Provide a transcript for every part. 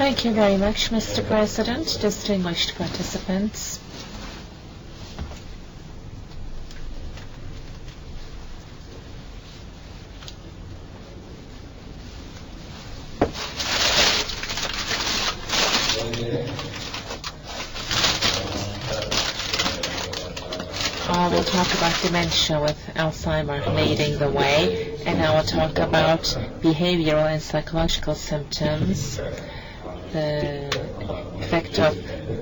Thank you very much, Mr. President, distinguished participants. I will talk about dementia with Alzheimer leading the way, and I will talk about behavioral and psychological symptoms, the effect of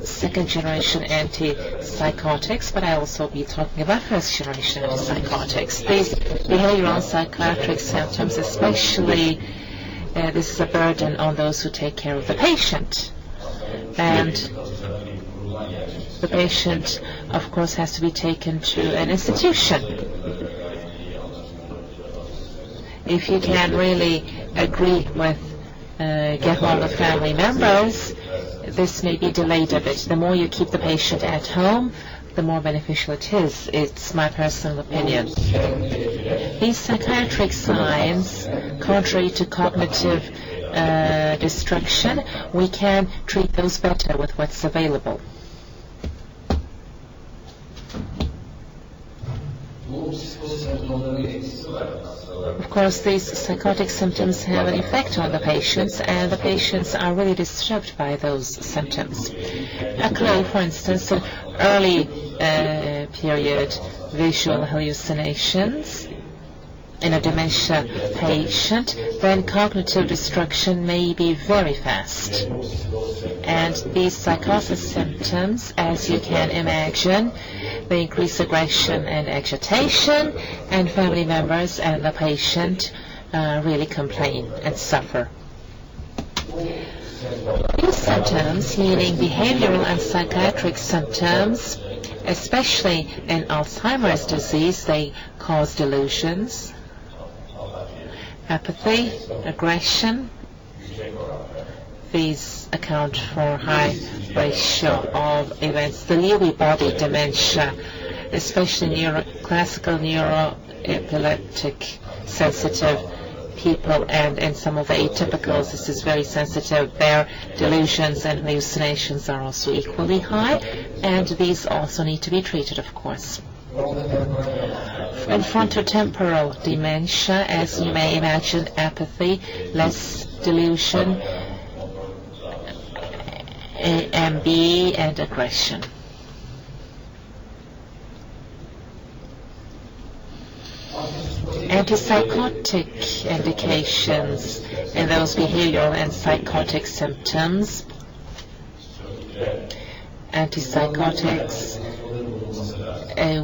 second-generation antipsychotics, but I will also be talking about first-generation antipsychotics. These behavioral and psychiatric symptoms, especially, this is a burden on those who take care of the patient. And the patient, of course, has to be taken to an institution. If you can really agree with get hold of family members, this may be delayed a bit. The more you keep the patient at home, the more beneficial it is. It's my personal opinion. These psychiatric signs, contrary to cognitive destruction, we can treat those better with what's available. Of course, these psychotic symptoms have an effect on the patients, and the patients are really disturbed by those symptoms. A clue, for instance, an early period visual hallucinations in a dementia patient, then cognitive destruction may be very fast. And these psychosis symptoms, as you can imagine, they increase aggression and agitation, and family members and the patient really complain and suffer. These symptoms, meaning behavioral and psychiatric symptoms, especially in Alzheimer's disease, they cause delusions, apathy, aggression. These account for a high ratio of events. The Lewy body dementia, especially classical neuroepileptic sensitive people, and in some of the atypicals, this is very sensitive. Their delusions and hallucinations are also equally high, and these also need to be treated, of course. In frontotemporal dementia, as you may imagine, apathy, less delusion, AMB, and aggression. Antipsychotic indications in those behavioral and psychotic symptoms. Antipsychotics,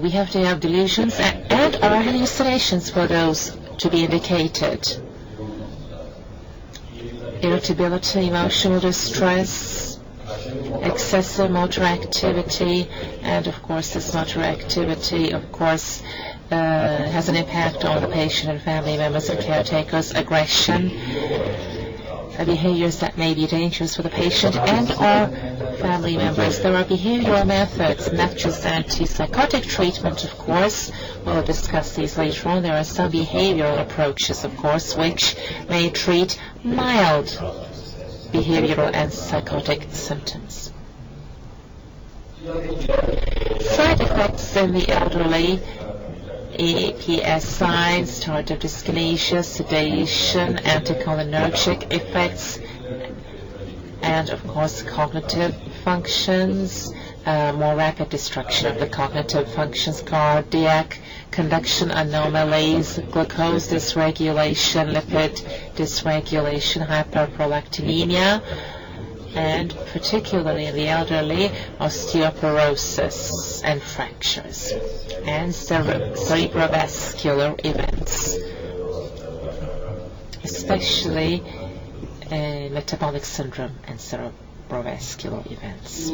we have to have delusions and or hallucinations for those to be indicated. Irritability, emotional distress, excessive motor activity, and of course this motor activity, of course, has an impact on the patient and family members and caretakers. Aggression, behaviors that may be dangerous for the patient and or family members. There are behavioral methods, not just antipsychotic treatment, of course. We'll discuss these later on. There are some behavioral approaches, of course, which may treat mild behavioral and psychotic symptoms. Side effects in the elderly, EPS signs, tardive dyskinesia, sedation, anticholinergic effects, and of course cognitive functions, more rapid destruction of the cognitive functions, cardiac conduction anomalies, glucose dysregulation, lipid dysregulation, hyperprolactinemia, and particularly in the elderly, osteoporosis and fractures, and cerebrovascular events, especially metabolic syndrome and cerebrovascular events.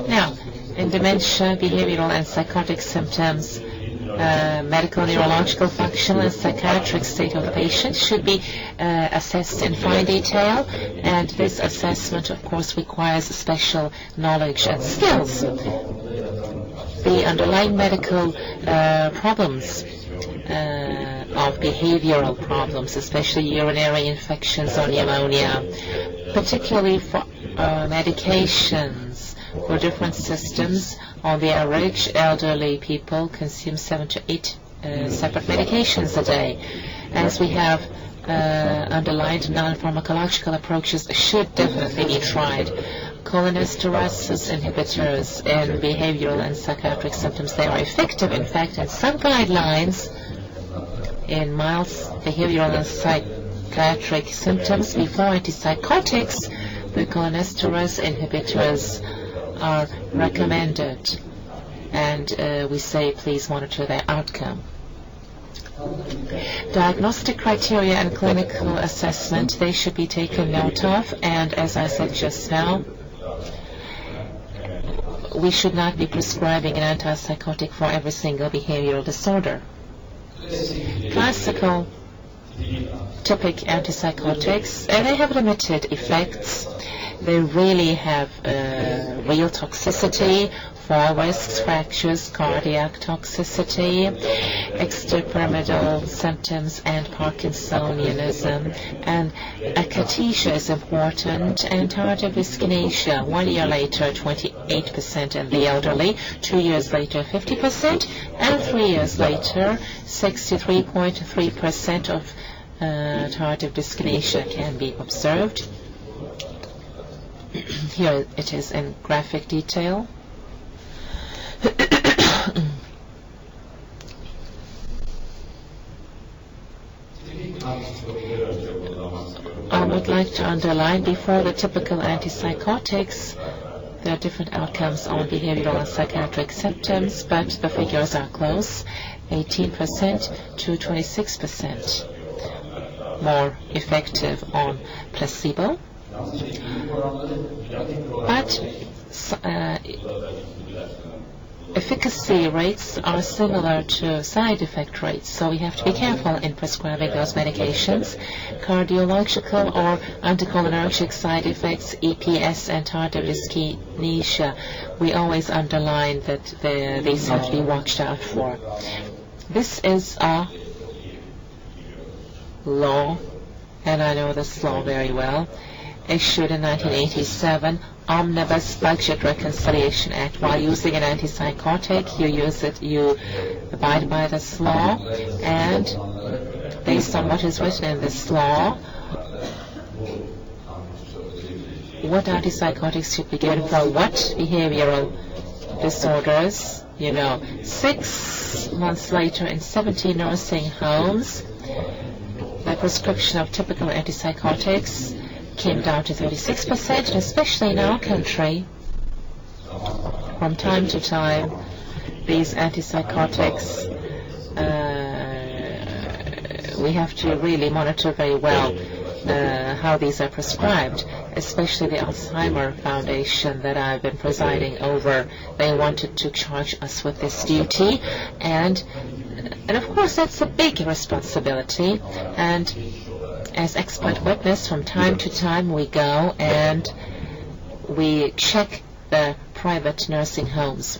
Now, in dementia, behavioral and psychotic symptoms, medical, neurological, functional, and psychiatric state of the patient should be assessed in fine detail, and this assessment, of course, requires special knowledge and skills. The underlying medical problems of behavioral problems, especially urinary infections or pneumonia, particularly for medications for different systems. On the average, elderly people consume 7 to 8 separate medications a day. As we have underlined, non-pharmacological approaches should definitely be tried. Cholinesterase inhibitors in behavioral and psychiatric symptoms, they are effective. In fact, in some guidelines, in mild behavioral and psychiatric symptoms before antipsychotics, the cholinesterase inhibitors are recommended, and we say please monitor their outcome. Diagnostic criteria and clinical assessment, they should be taken note of, and as I said just now, we should not be prescribing an antipsychotic for every single behavioral disorder. Classical typic antipsychotics, they have limited effects. They really have real toxicity, fall risks, fractures, cardiac toxicity, extrapyramidal symptoms, and Parkinsonianism. And akathisia is important, and tardive dyskinesia. 1 year later, 28% in the elderly, 2 years later, 50%, and 3 years later, 63.3% of tardive dyskinesia can be observed. Here it is in graphic detail. I would like to underline, before the typical antipsychotics, there are different outcomes on behavioral and psychiatric symptoms, but the figures are close, 18% to 26% more effective on placebo. But efficacy rates are similar to side effect rates, so we have to be careful in prescribing those medications. Cardiological or anticholinergic side effects, EPS and tardive dyskinesia, we always underline that these have to be watched out for. This is a law, and I know this law very well, issued in 1987, Omnibus Budget Reconciliation Act. While using an antipsychotic, you abide by this law, and based on what is written in this law, what antipsychotics should be given for what behavioral disorders. 6 months later, in 17 nursing homes, the prescription of typical antipsychotics came down to 36%, and especially in our country, from time to time, these antipsychotics, we have to really monitor very well how these are prescribed, especially the Alzheimer Foundation that I've been presiding over. They wanted to charge us with this duty, and of course that's a big responsibility, and as expert witness, from time to time we go and we check the private nursing homes.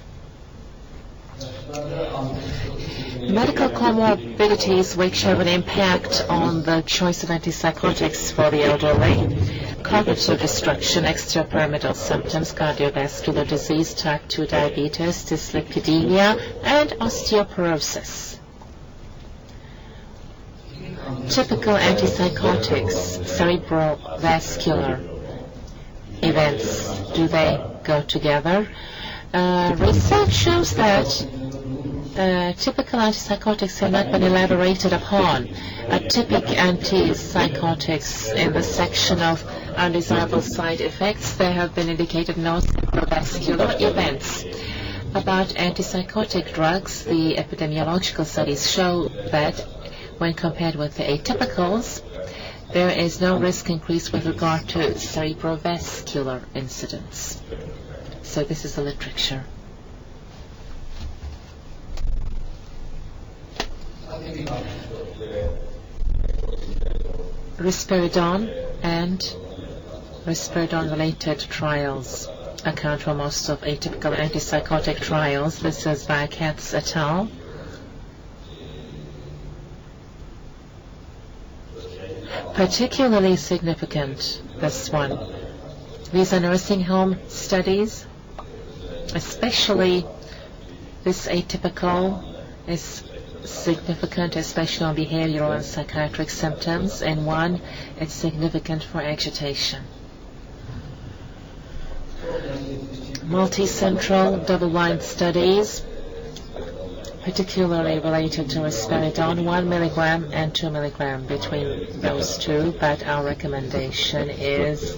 Medical comorbidities which have an impact on the choice of antipsychotics for the elderly: cognitive destruction, extrapyramidal symptoms, cardiovascular disease, type 2 diabetes, dyslipidemia, and osteoporosis. Typical antipsychotics, cerebrovascular events, do they go together? Research shows that typical antipsychotics have not been elaborated upon. Atypic antipsychotics, in the section of undesirable side effects, there have been indicated no cerebrovascular events. About antipsychotic drugs, the epidemiological studies show that when compared with the atypicals, there is no risk increase with regard to cerebrovascular incidents. So this is the literature. Risperidone and risperidone-related trials account for most of atypical antipsychotic trials. This is by Katz et al. Particularly significant, this one. These are nursing home studies, especially this atypical is significant, especially on behavioral and psychiatric symptoms. In one, it's significant for agitation. Multicentral double-blind studies, particularly related to risperidone, 1 milligram and 2 milligram between those two, but our recommendation is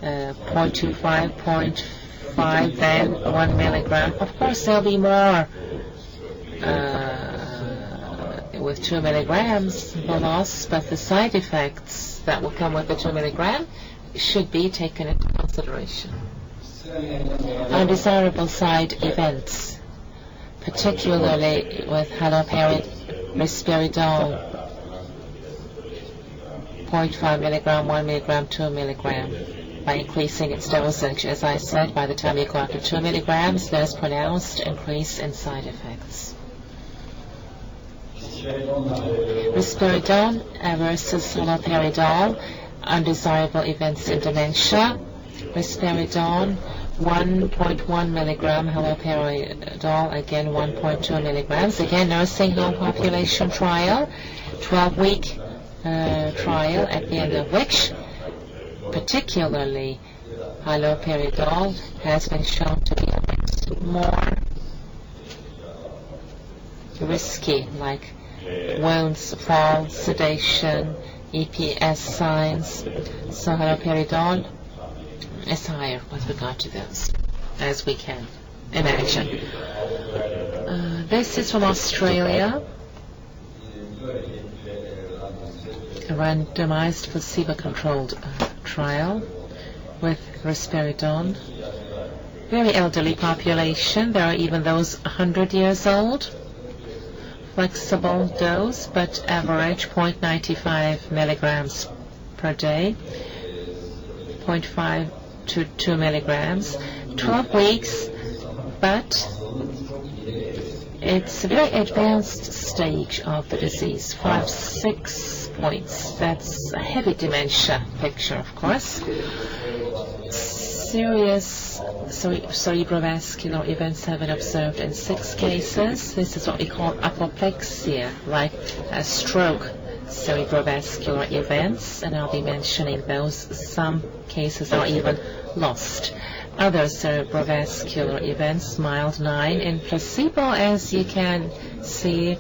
0.25, 0.5, then 1 milligram. Of course, there'll be more with 2 milligrams loss, but the side effects that will come with the 2 milligram should be taken into consideration. Undesirable side events, particularly with haloperidol, 0.5 milligram, 1 milligram, 2 milligram. By increasing its dosage, as I said, by the time you go up to 2 milligrams, there's pronounced increase in side effects. Risperidone versus haloperidol, undesirable events in dementia. Risperidone, 1.1 milligram, haloperidol, again 1.2 milligrams. Again, nursing home population trial, 12-week trial, at the end of which particularly haloperidol has been shown to be a bit more risky, like wounds, fall, sedation, EPS signs. So haloperidol is higher with regard to those, as we can imagine. This is from Australia. A randomized placebo-controlled trial with risperidone. Very elderly population. There are even those 100 years old. Flexible dose, but average 0.95 milligrams per day, 0.5 to 2 milligrams, 12 weeks, but it's a very advanced stage of the disease, 5-6 points. That's a heavy dementia picture, of course. Serious cerebrovascular events have been observed in 6 cases. This is what we call apoplexia, like a stroke cerebrovascular events, and I'll be mentioning those. Some cases are even lost. Other cerebrovascular events, mild 9. In placebo, as you can see,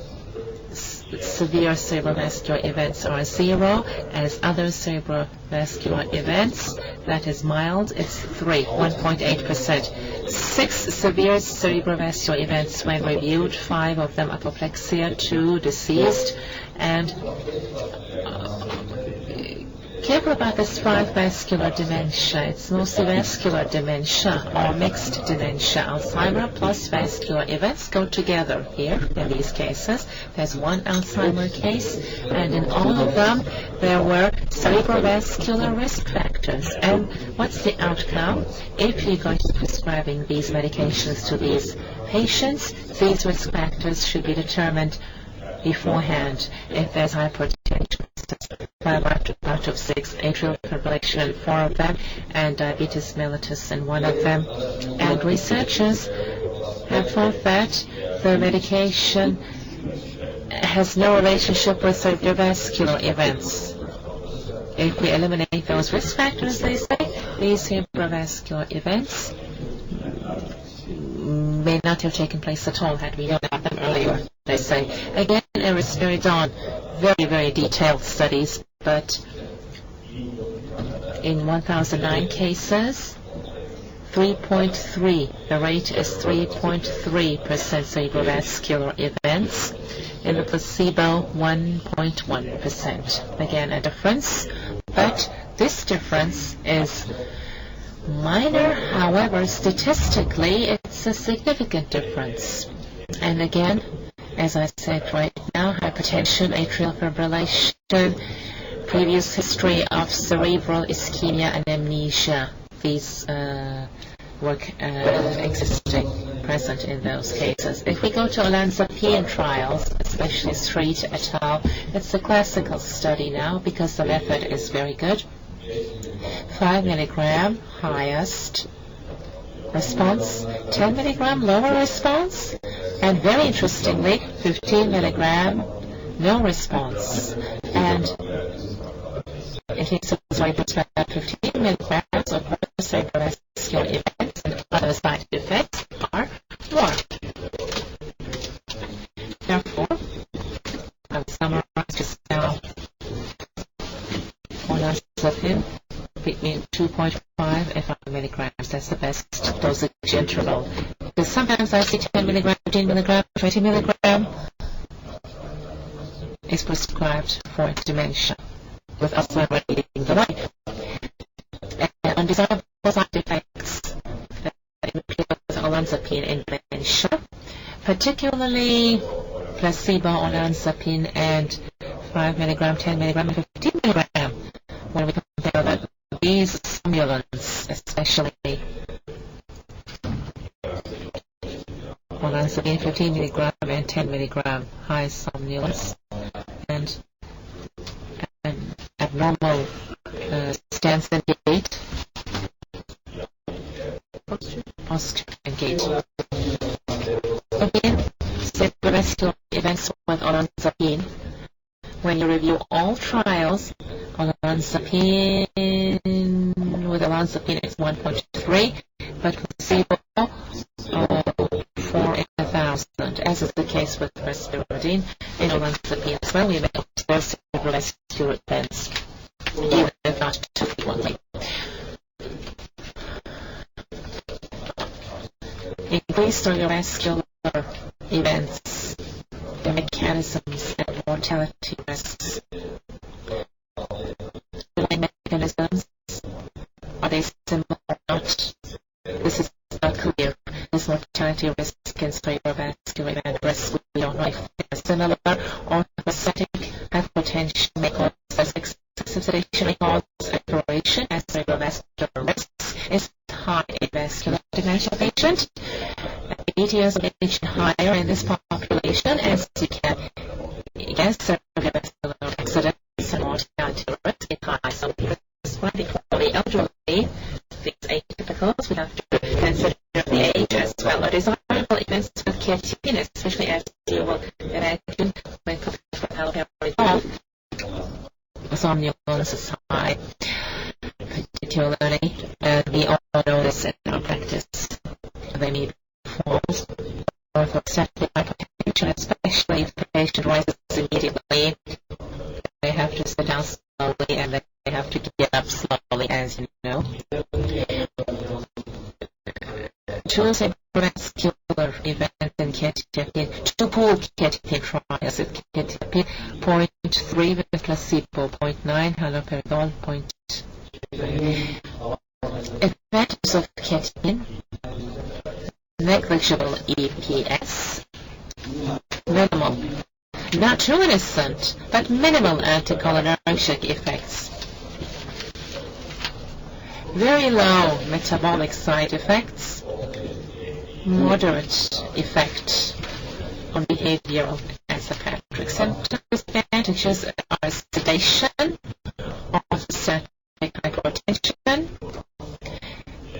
severe cerebrovascular events are 0, as other cerebrovascular events, that is mild, it's 3, 1.8%. 6 severe cerebrovascular events when reviewed, 5 of them apoplexia, 2 deceased, and careful about this 5 vascular dementia. It's mostly vascular dementia or mixed dementia. Alzheimer plus vascular events go together here in these cases. There's 1 Alzheimer case, and in all of them there were cerebrovascular risk factors. And what's the outcome? If you're going to be prescribing these medications to these patients, these risk factors should be determined beforehand. If there's hypertension, 5 out of 6, atrial fibrillation in 4 of them, and diabetes mellitus in 1 of them. And researchers have thought that the medication has no relationship with cerebrovascular events. If we eliminate those risk factors, they say, these cerebrovascular events may not have taken place at all had we known about them earlier, they say. Again, in risperidone, very, very detailed studies, but in 1,009 cases, 3.3, the rate is 3.3% cerebrovascular events. In the placebo, 1.1%. Again, a difference, but this difference is minor. However, statistically, it's a significant difference. And again, as I said right now, hypertension, atrial fibrillation, previous history of cerebral ischemia and amnesia. These were existing, present in those cases. If we go to olanzapine trials, this especially Street et al. It's a classical study now because the method is very good. 5 milligram highest response, 10 milligram lower response, and very interestingly, 15 milligram no response. And it is right that 15 milligrams of cerebrovascular events and other side effects are more. Therefore, I will summarize just now. Olanzapine between 2.5 and 5 milligrams. That's the best dosage interval. Because sometimes I see 10 milligram, 15 milligram, 20 milligram is prescribed for dementia with Alzheimer's leading the way. And undesirable side effects that appear with olanzapine in dementia, particularly placebo olanzapine and 5 milligram, 10 milligram, and 15 milligram. When we compare that, these stimulants, especially olanzapine 15 milligram and 10 milligram high somnolence, and abnormal stance and gait, posture and gait. Again, cerebrovascular events with olanzapine. When you review all trials, olanzapine with olanzapine is 1.3, but placebo 4 in 1,000, as is the case with Serotonin and olanzapine as well. We may observe cerebrovascular events, even if not too frequently. Increased cerebrovascular events, the mechanisms and mortality risks. Mechanisms, are they similar or not? This is not clear. This mortality risk and cerebrovascular event risk, we don't know if they are similar, or orthostatic hypotension may cause excessive sedation, may cause acceleration, as cerebrovascular risk is high in vascular dementia patient. Demetia is higher in this population, as you can guess. Cerebrovascular accidents and mortality risk is high. So slightly for the elderly, these atypicals, we have to consider the age as well. A desirable events with ketamine, especially as you will imagine when compared with haloperidol, somnolence is high, particularly, and we all know this in our practice. They need forms orthostatic hypotension, especially if the patient rises immediately. They have to sit down slowly and they have to get up slowly, as you know. Two cerebrovascular events in ketamine, two pooled ketamine trials of ketamine, 0.3 with placebo, 0.9 haloperidol, 0.2. Advantages of ketamine: negligible EPS, minimal, not too innocent, but minimal anticholinergic effects, very low metabolic side effects, moderate effect on behavioral and psychiatric symptoms. Advantages are sedation, orthostatic hypotension,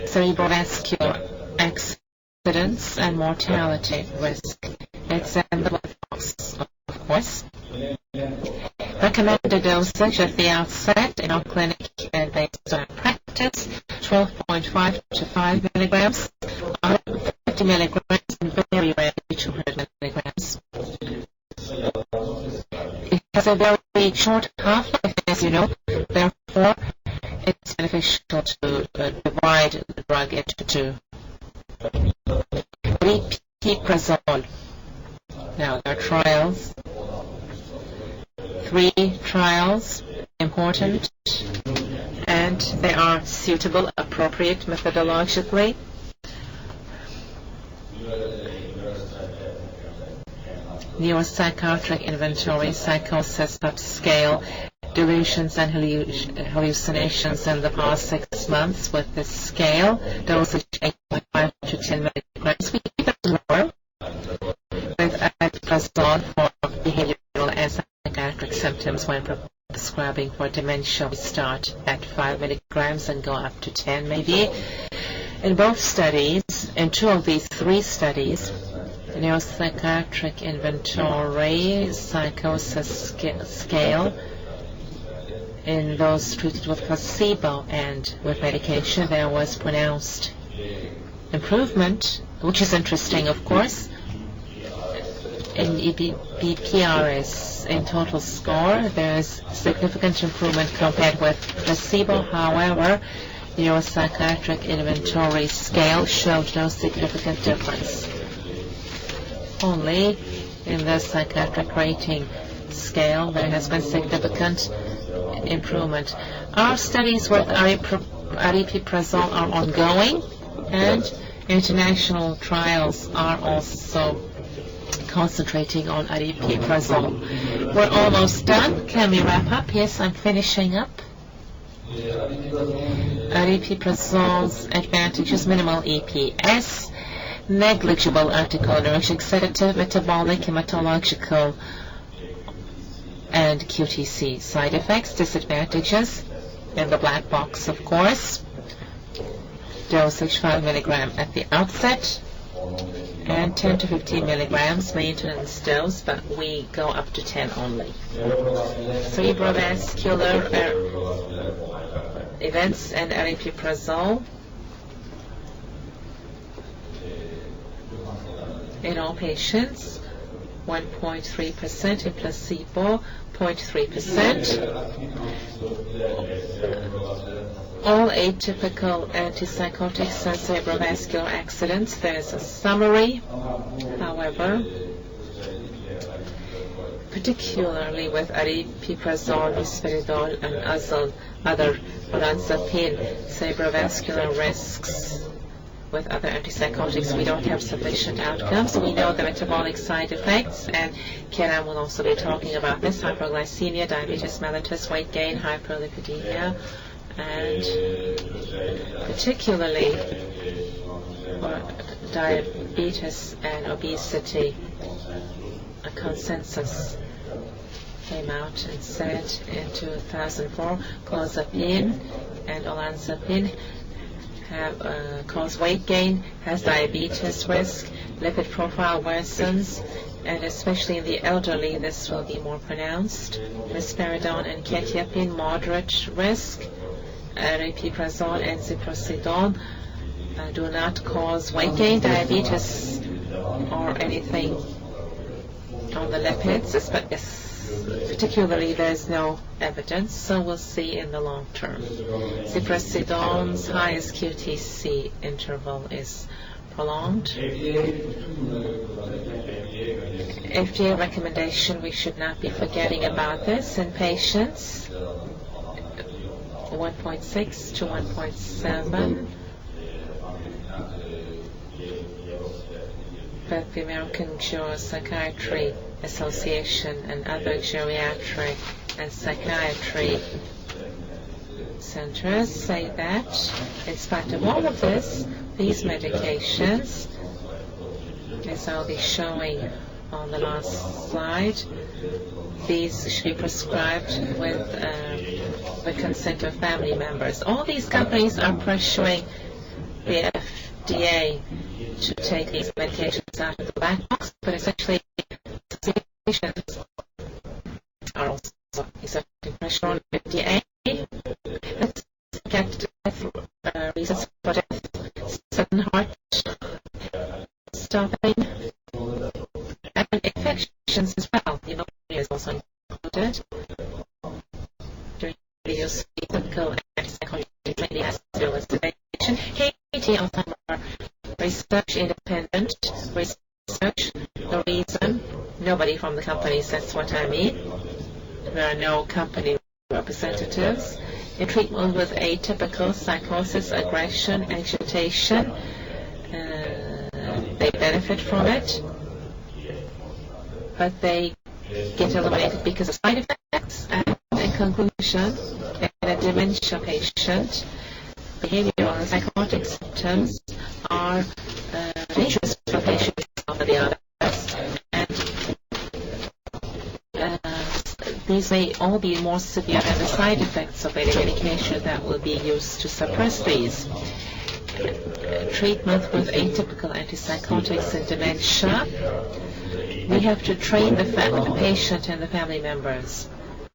cerebrovascular accidents, and mortality risk. It's in the blood box, of course. Recommended dosage at the outset in our clinic and based on practice, 12.5 to 5 milligrams, 50 milligrams, and very rarely 200 milligrams. It has a very short half-life, as you know, therefore it's beneficial to divide the drug into two. Prazole. Now, there are trials, 3 trials, important, and they are suitable, appropriate methodologically. Neuropsychiatric inventory, psychosis subscale, delusions and hallucinations in the past 6 months with this scale, dosage 8.5 to 10 milligrams. We keep it lower with prazole for behavioral symptoms when prescribing for dementia. We start at 5 milligrams and go up to 10 maybe. In both studies, in 2 of these 3 studies, neuropsychiatric inventory psychosis scale in those treated with placebo and with medication, there was pronounced improvement, which is interesting, of course. In BPRS, in total score, there is significant improvement compared with placebo. However, the neuropsychiatric inventory scale showed no significant difference. Only in the psychiatric rating scale there has been significant improvement. Our studies with aripiprazole are ongoing, and international trials are also concentrating on aripiprazole. We're almost done. Can we wrap up? Yes, I'm finishing up. Aripiprazole's advantages: minimal EPS, negligible anticholinergic, sedative, metabolic, hematological, and QTC. Side effects, disadvantages, in the black box, of course. Dosage 5 milligram at the outset, and 10 to 15 milligrams maintenance dose, but we go up to 10 only. Cerebrovascular events and aripiprazole. In all patients, 1.3%, in placebo, 0.3%. All atypical antipsychotics and cerebrovascular accidents. There is a summary, however, particularly with aripiprazole, risperidone, and other olanzapine, cerebrovascular risks. With other antipsychotics, we don't have sufficient outcomes. We know the metabolic side effects, and Kerem will also be talking about this: hyperglycemia, diabetes mellitus, weight gain, hyperlipidemia, and particularly for diabetes and obesity. A consensus came out and said in 2004 clozapine and olanzapine have cause weight gain, has diabetes risk, lipid profile worsens, and especially in the elderly this will be more pronounced. Risperidone and quetiapine, moderate risk. Aripiprazole and ziprosidone do not cause weight gain, diabetes, or anything on the lipids, but particularly there's no evidence, so we'll see in the long term. Ziprosidone's highest QTC interval is prolonged. FDA recommendation, we should not be forgetting about this in patients, 1.6 to 1.7. But the American Neuropsychiatry Association and other geriatric and psychiatry centers say that in spite of all of this, these medications, as I'll be showing on the last slide, these should be prescribed with the consent of family members. All these companies are pressuring the FDA to take these medications out of the black box, but essentially patients are also exerting pressure on the FDA. Let's get reasons for death: sudden heart stopping, and infections as well. Pneumonia is also included. During the use of typical antipsychotic training as well as sedation. Haiti Alzheimer research, independent research. The reason, nobody from the company says what I mean. There are no company representatives. In treatment with atypical psychosis, aggression, agitation, they benefit from it, but they get eliminated because of side effects. And in conclusion, in a dementia patient, behavioral and psychotic symptoms are dangerous for patients over the others, and these may all be more severe than the side effects of any medication that will be used to suppress these. Treatment with atypical antipsychotics in dementia. We have to train the patient and the family members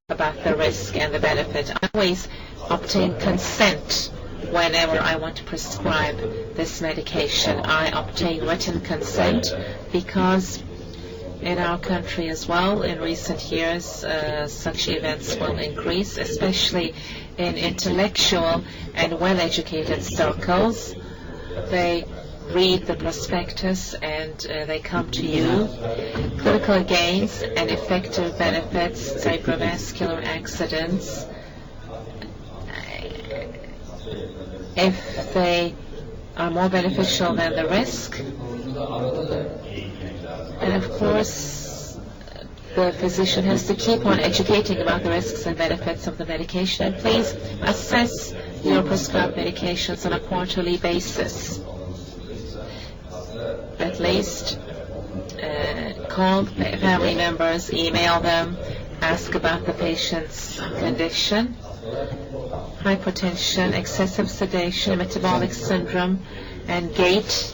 about the risk and the benefit. I always obtain consent whenever I want to prescribe this medication. I obtain written consent because in our country as well, in recent years, such events will increase, especially in intellectual and well-educated circles. They read the prospectus and they come to you. Clinical gains and effective benefits, cerebrovascular accidents, if they are more beneficial than the risk. And of course, the physician has to keep on educating about the risks and benefits of the medication. And please assess your prescribed medications on a quarterly basis. At least call family members, email them, ask about the patient's condition. Hypertension, excessive sedation, metabolic syndrome, and gait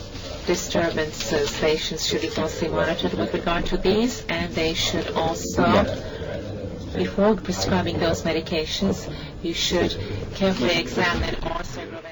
disturbances. Patients should be closely monitored with regard to these, and they should also, before prescribing those medications, you should carefully examine all cerebrovascular